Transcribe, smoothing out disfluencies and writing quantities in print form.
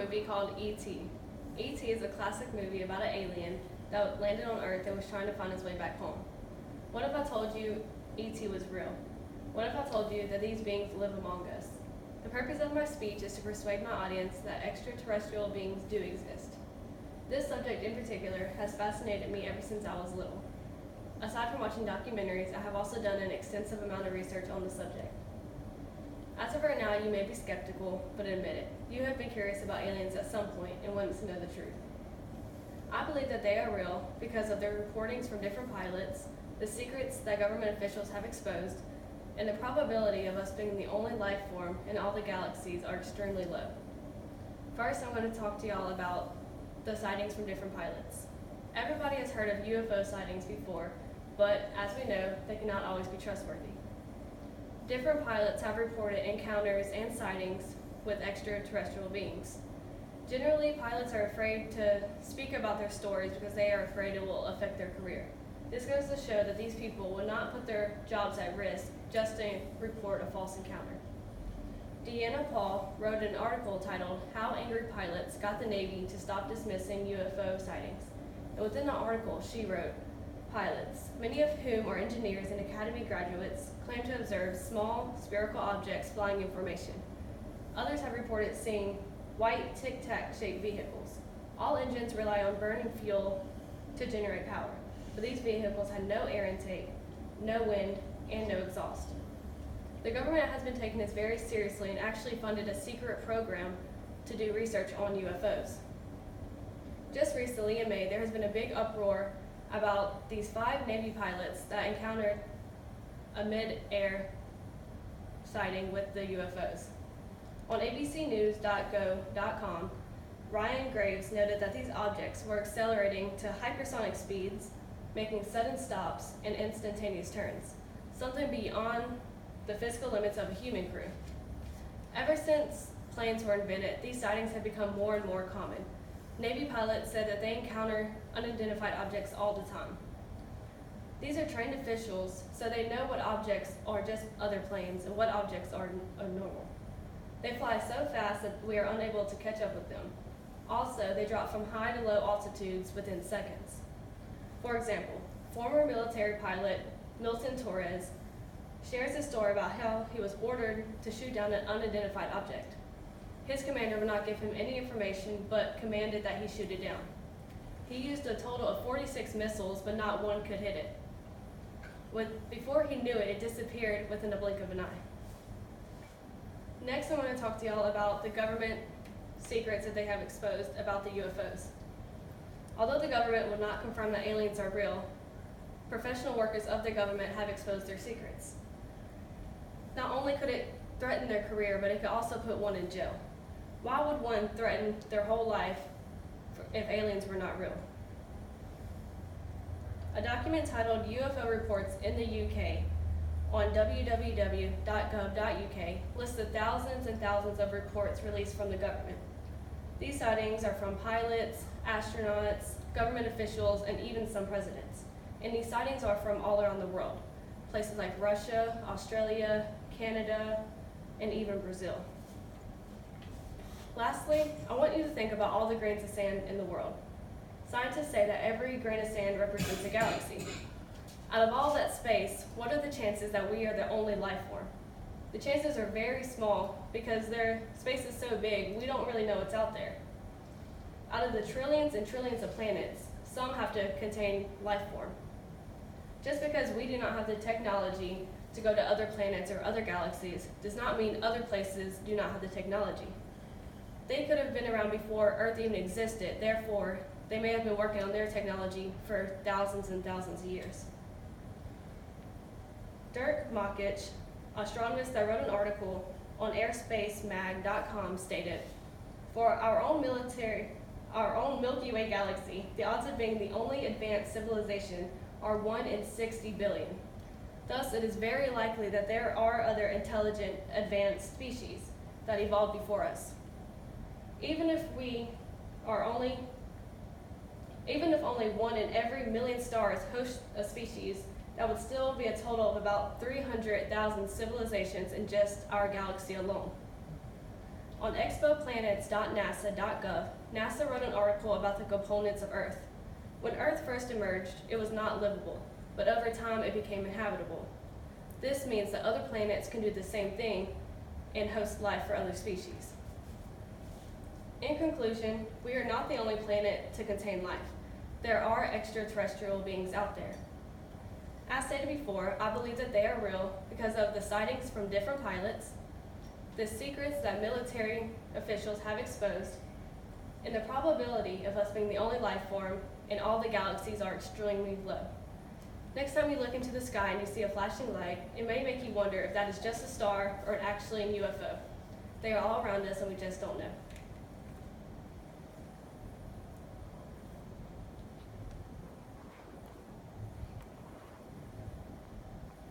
movie called E.T. E.T. is a classic movie about an alien that landed on Earth and was trying to find his way back home. What if I told you E.T. was real? What if I told you that these beings live among us? The purpose of my speech is to persuade my audience that extraterrestrial beings do exist. This subject in particular has fascinated me ever since I was little. Aside from watching documentaries, I have also done an extensive amount of research on the subject. As of right now, you may be skeptical, but admit it. You have been curious about aliens at some point and wanted to know the truth. I believe that they are real because of their reportings from different pilots, the secrets that government officials have exposed, and the probability of us being the only life form in all the galaxies are extremely low. First, I'm going to talk to y'all about the sightings from different pilots. Everybody has heard of UFO sightings before, but as we know, they cannot always be trustworthy. Different pilots have reported encounters and sightings with extraterrestrial beings. Generally, pilots are afraid to speak about their stories because they are afraid it will affect their career. This goes to show that these people would not put their jobs at risk just to report a false encounter. Deanna Paul wrote an article titled "How Angry Pilots Got the Navy to Stop Dismissing UFO Sightings." And within the article, she wrote, "Pilots, many of whom are engineers and academy graduates, claim to observe small, spherical objects flying in formation. Others have reported seeing white tic-tac shaped vehicles. All engines rely on burning fuel to generate power, but these vehicles had no air intake, no wind, and no exhaust. The government has been taking this very seriously and actually funded a secret program to do research on UFOs. Just recently in May, there has been a big uproar about these 5 Navy pilots that encountered a mid-air sighting with the UFOs. On abcnews.go.com, Ryan Graves noted that these objects were accelerating to hypersonic speeds, making sudden stops and instantaneous turns, something beyond the physical limits of a human crew. Ever since planes were invented, these sightings have become more and more common. Navy pilots said that they encounter unidentified objects all the time. These are trained officials, so they know what objects are just other planes and what objects are normal. They fly so fast that we are unable to catch up with them. Also, they drop from high to low altitudes within seconds. For example, former military pilot Milton Torres shares a story about how he was ordered to shoot down an unidentified object. His commander would not give him any information, but commanded that he shoot it down. He used a total of 46 missiles, but not one could hit it. Before he knew it, it disappeared within a blink of an eye. Next, I want to talk to y'all about the government secrets that they have exposed about the UFOs. Although the government will not confirm that aliens are real, professional workers of the government have exposed their secrets. Not only could it threaten their career, but it could also put one in jail. Why would one threaten their whole life if aliens were not real? A document titled UFO Reports in the UK on www.gov.uk lists the thousands and thousands of reports released from the government. These sightings are from pilots, astronauts, government officials, and even some presidents. And these sightings are from all around the world, places like Russia, Australia, Canada, and even Brazil. Lastly, I want you to think about all the grains of sand in the world. Scientists say that every grain of sand represents a galaxy. Out of all that space, what are the chances that we are the only life form? The chances are very small because their space is so big, we don't really know what's out there. Out of the trillions and trillions of planets, some have to contain life form. Just because we do not have the technology to go to other planets or other galaxies does not mean other places do not have the technology. They could have been around before Earth even existed, therefore, they may have been working on their technology for thousands and thousands of years. Dirk Mokich, astronomist that wrote an article on airspace.mag.com, stated, "For our own Milky Way galaxy, the odds of being the only advanced civilization are 1 in 60 billion. Thus, it is very likely that there are other intelligent, advanced species that evolved before us. Even if only 1 in every million stars hosts a species, that would still be a total of about 300,000 civilizations in just our galaxy alone. On expoplanets.nasa.gov, NASA wrote an article about the components of Earth. When Earth first emerged, it was not livable, but over time it became inhabitable. This means that other planets can do the same thing and host life for other species. In conclusion, we are not the only planet to contain life. There are extraterrestrial beings out there. As stated before, I believe that they are real because of the sightings from different pilots, the secrets that military officials have exposed, and the probability of us being the only life form in all the galaxies are extremely low. Next time you look into the sky and you see a flashing light, it may make you wonder if that is just a star or actually a UFO. They are all around us and we just don't know.